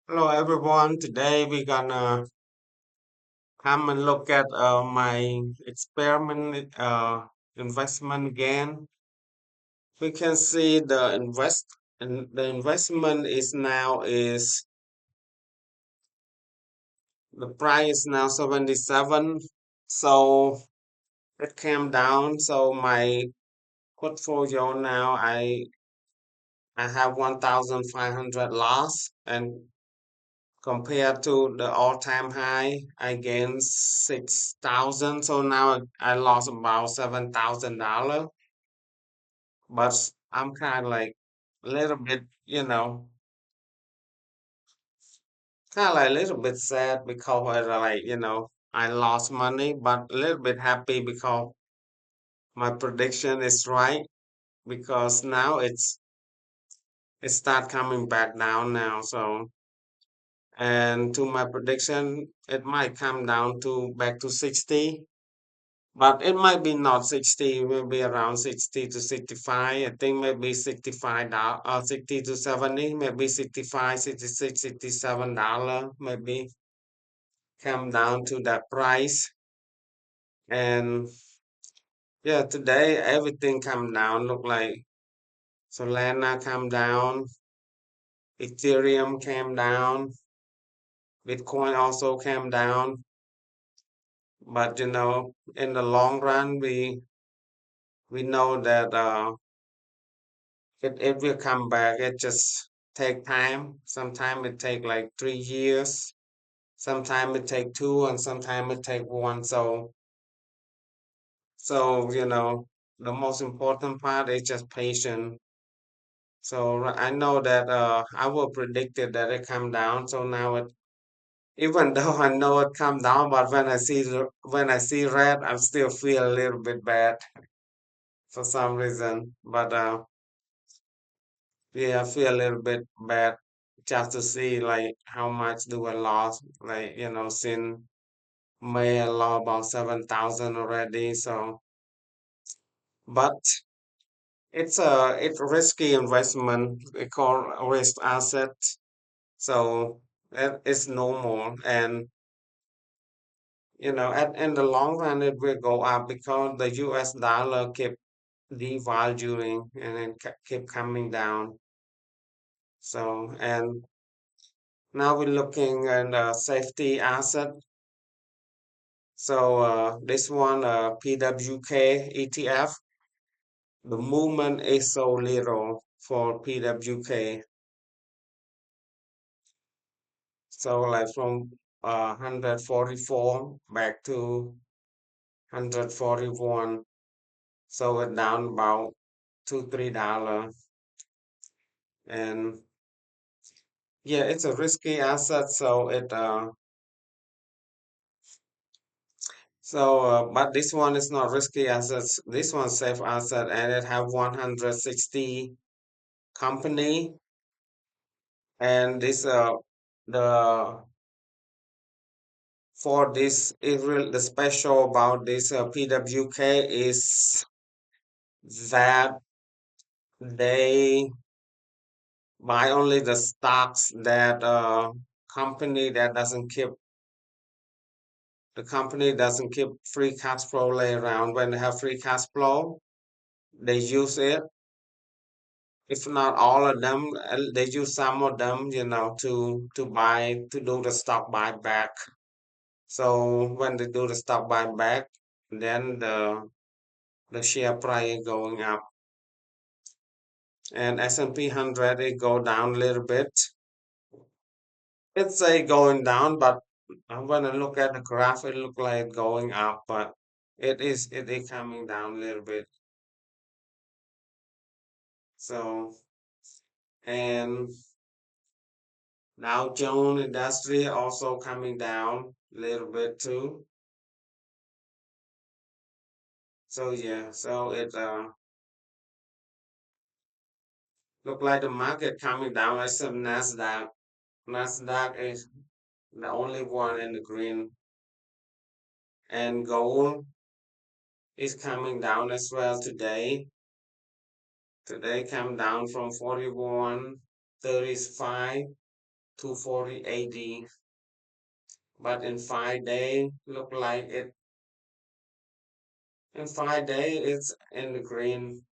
Hello everyone. Today we're gonna come and look at my experiment investment again. We can see the investment is now is the price now 77. So it came down. So my portfolio now I have 1,500 loss, and compared to the all-time high, I gained 6,000. So now I lost about $7,000. But I'm kind of like a little bit, kind of like a little bit sad because I lost money, but a little bit happy because my prediction is right because now it start coming back down now. So and to my prediction, it might come down to back to 60. But it might be not 60, maybe around 60 to 65. I think maybe 65 dollars, 60 to 70, maybe 65, 66, $67, maybe come down to that price. And yeah, today everything come down. Look like Solana come down, Ethereum came down, Bitcoin also came down. But in the long run, we know that it will come back. It just take time. Sometimes it take like 3 years. Sometimes it take two, and sometimes it take one. So the most important part is just patient. So I know that I will predicted that it come down. So now even though I know it come down, but when I see red, I still feel a little bit bad for some reason. But yeah, I feel a little bit bad just to see like how much do I lost. Like, since May I lost about 7,000 already. So, but it's risky investment. They call risk asset. So it's normal. And in the long run it will go up because the US dollar keep devaluing and then keep coming down. So and now we're looking at safety asset. So this one, PWK ETF, the movement is so little for PWK. So like from 144 back to 141. So it down about $2, $3. And yeah, it's a risky asset. But this one is not risky assets. This one's safe asset, and it have 160 company. And this the for this Israel, the special about this PWK is that they buy only the stocks that company that doesn't keep the company doesn't keep free cash flow lay around. When they have free cash flow, they use it. If not all of them, they use some of them, to do the stock buyback. So when they do the stock buyback, then the share price going up, and S&P 100 it go down a little bit. It's a going down, but when I look at the graph, it look like going up, but it is coming down a little bit. So and Dow Jones Industry also coming down a little bit too. So yeah, so it look like the market coming down except Nasdaq. Nasdaq is the only one in the green, and gold is coming down as well today. Today came down from 41.35 240 AD, but in 5 day look like it in 5 day it's in the green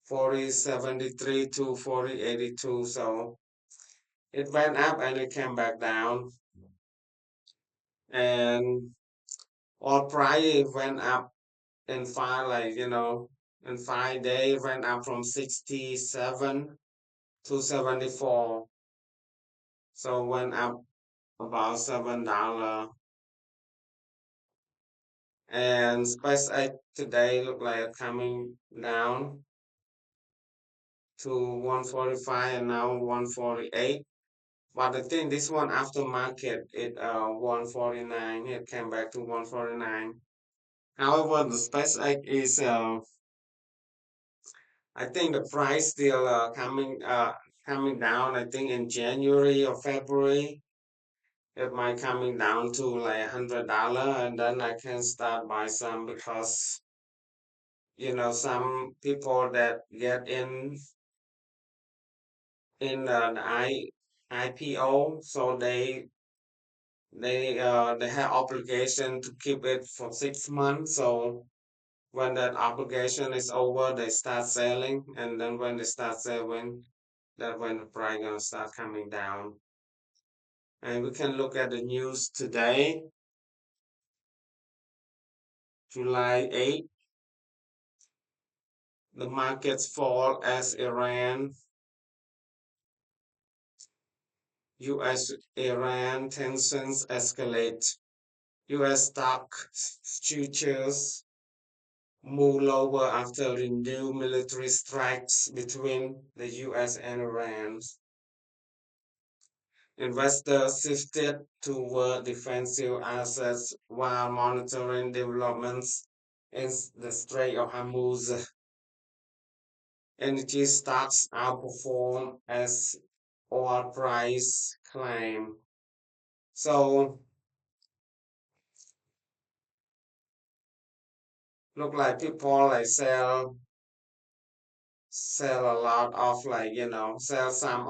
4073 to 4082. So it went up and it came back down, and oil price went up in five, like in 5 days went up from 67 to 74. So went up about $7. And SpaceX today look like coming down to 145 and now 148. But the thing, this one after market, it 149. It came back to 149. However, the SpaceX is I think the price still coming down. I think in January or February it might coming down to like $100, and then I can start buy some because some people that get in the IPO, so they have obligation to keep it for 6 months. So when that obligation is over, they start selling, and then when they start selling, that when the price gonna start coming down. And we can look at the news today, July 8th. The markets fall as US Iran tensions escalate. US stock futures move lower after renewed military strikes between the US and Iran. Investors shifted toward defensive assets while monitoring developments in the Strait of Hormuz. Energy stocks outperform as oil price climb. So look like people like sell a lot of, like sell some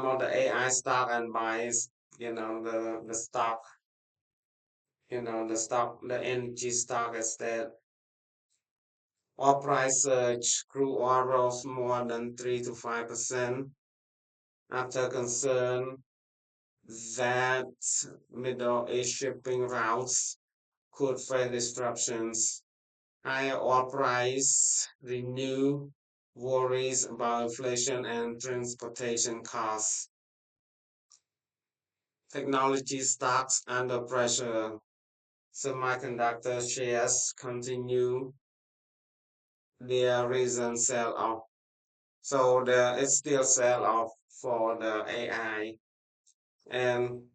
of the AI stock and buys the energy stock instead. Oil price surge, crude oil rose more than 3 to 5% after concern that Middle East shipping routes could face disruptions. Higher oil price renew worries about inflation and transportation costs. Technology stocks under pressure. Semiconductor shares continue their recent sell off. So it's still sell off for the AI. And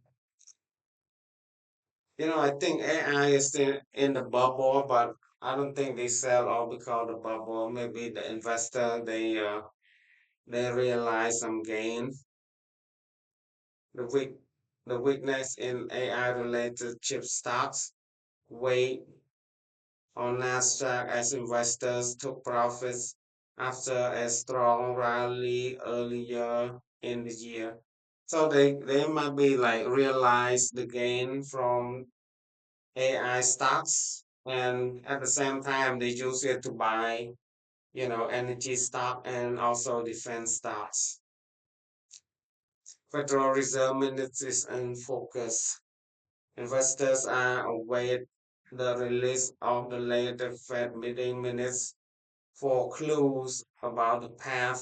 I think AI is still in the bubble, but I don't think they sell off because of the bubble. Maybe the investor they realize some gain. The weak the weakness in AI related chip stocks weighed on Nasdaq as investors took profits after a strong rally earlier in the year. So they might be like realize the gain from AI stocks, and at the same time they use it to buy energy stock and also defense stocks. Federal Reserve minutes is in focus. Investors are await the release of the latest Fed meeting minutes for clues about the path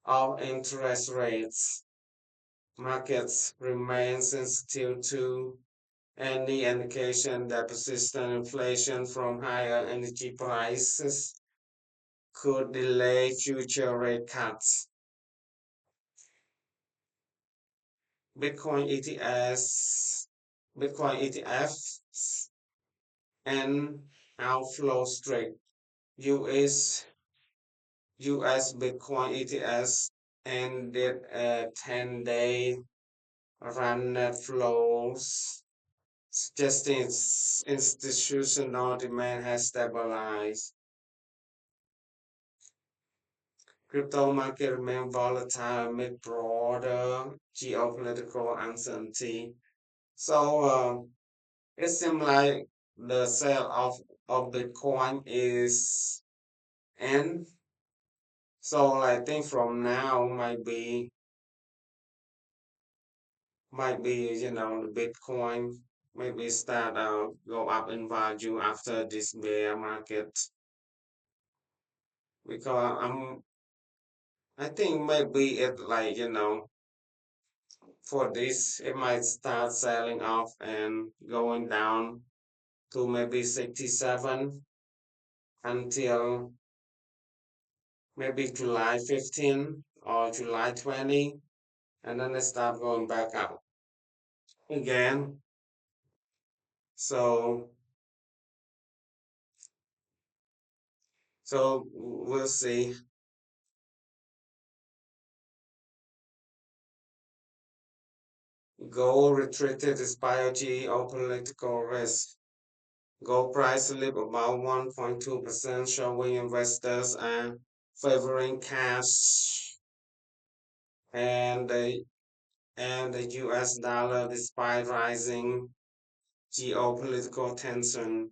of interest rates. Markets remain sensitive to any indication that persistent inflation from higher energy prices could delay future rate cuts. Bitcoin ETFs, Bitcoin ETFs and outflow straight. US US Bitcoin ETFs ended a 10-day run net flows, suggesting institutional demand has stabilized. Crypto market remain volatile amid broader geopolitical uncertainty. So it seems like the sale of Bitcoin is end. So I think from now might be the Bitcoin maybe start go up in value after this bear market because I think maybe it like for this it might start selling off and going down to maybe 67 until maybe July 15 or July 20, and then it start going back up again. So we'll see. Gold retreated despite geopolitical risk. Gold price slipped about 1.2%, showing investors are favoring cash and the US dollar despite rising geopolitical tension.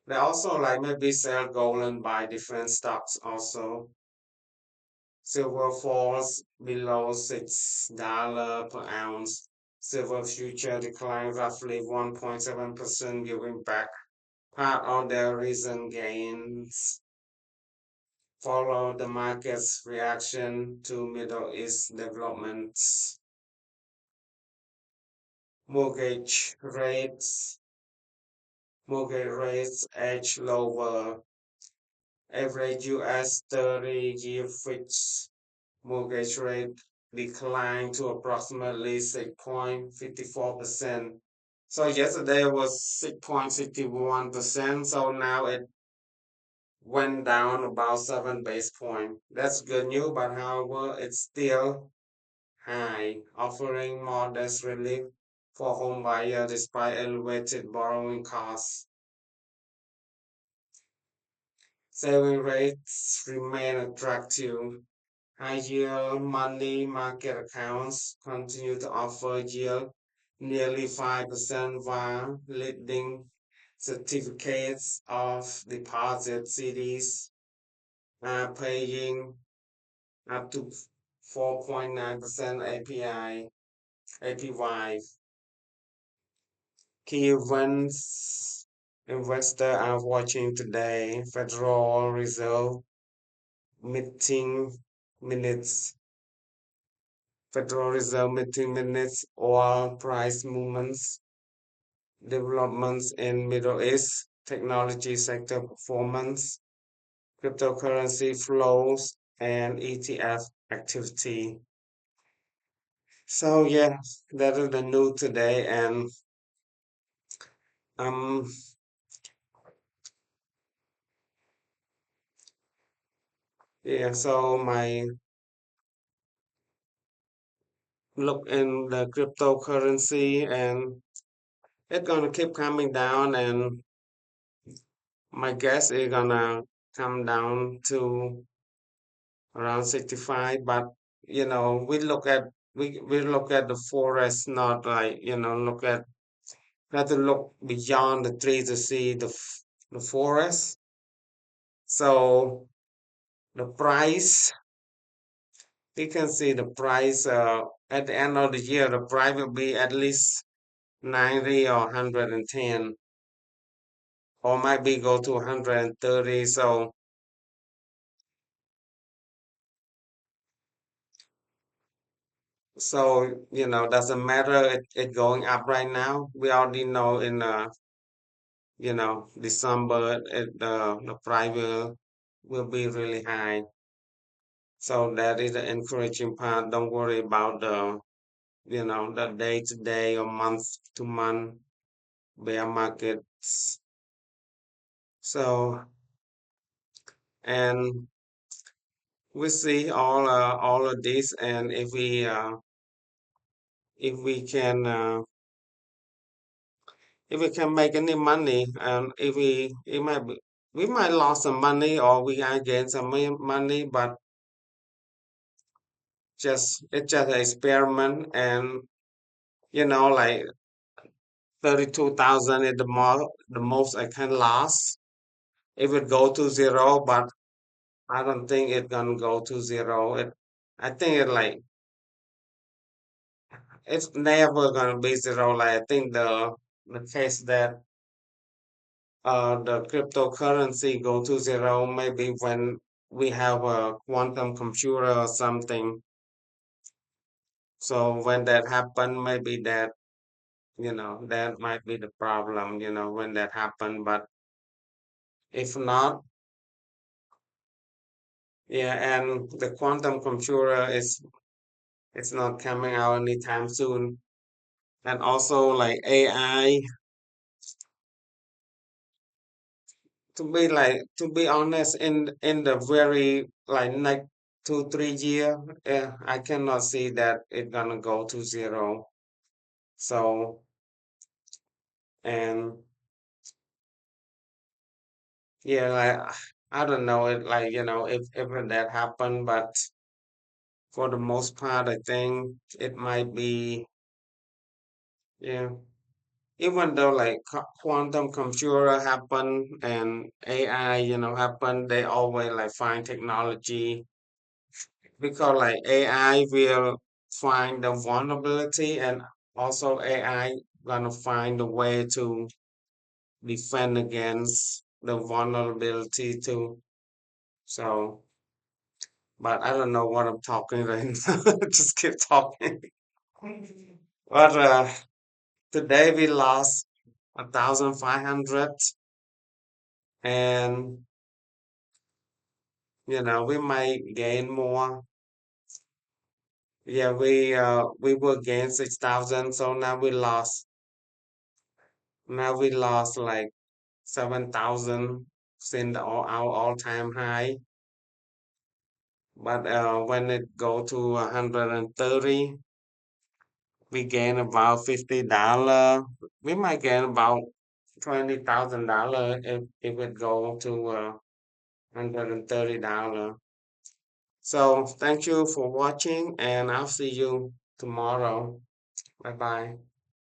They also like maybe sell gold and buy different stocks also. Silver falls below $6 per ounce. Silver future declined roughly 1.7%, giving back part of their recent gains. Follow the market's reaction to Middle East developments. Mortgage rates mortgage rates edge lower. Average US 30-year fixed mortgage rate declined to approximately 6.54%. So yesterday it was 6.61%. So now it went down about 7 basis points. That's good news, but however, it's still high, offering modest relief for home buyers despite elevated borrowing costs. Saving rates remain attractive. High yield money market accounts continue to offer yield nearly 5%, while leading certificates of deposit CDs are paying up to 4.9% APY. Key events investors are watching today: Federal Reserve meeting minutes, oil price movements, developments in Middle East, technology sector performance, cryptocurrency flows, and ETF activity. So yeah, that is the news today, and um yeah, so my look in the cryptocurrency, and it's gonna keep coming down, and my guess is gonna come down to around 65. But we look at the forest, not like look at have to look beyond the trees to see the forest. So the price, we can see the price at the end of the year, the price will be at least 90 or 110, or might be go to 130. So doesn't matter it going up right now. We already know in December the price will be really high. So that is the encouraging part. Don't worry about the day to day or month to month bear markets. So, and we see all of this, and if we can if we can make any money, and if we it might be we might lose some money or we might gain some money, but just it's just an experiment, and like 32,000 is the most I can lose. It would go to zero, but I don't think it's gonna go to zero. I think it's never gonna be zero. Like I think the case that the cryptocurrency go to zero maybe when we have a quantum computer or something. So when that happen, maybe that might be the problem. When that happen. But if not, yeah, and the quantum computer is it's not coming out anytime soon. And also like AI, to be honest, in the very like next 2 3 year, I cannot see that it's gonna go to zero. So, and yeah, like I don't know it, like if that happen, but for the most part, I think it might be, yeah. Even though like quantum computer happen and AI, happen, they always like find technology, because like AI will find the vulnerability, and also AI gonna find a way to defend against the vulnerability too. So, but I don't know what I'm talking right now. Just keep talking. But today we lost 1,500, and we might gain more. Yeah, we were gain 6,000, so now we lost like 7,000 since our all-time high. But when it go to 130, we gain about $50. We might gain about $20,000 if it go to $130. So thank you for watching, and I'll see you tomorrow. Bye bye.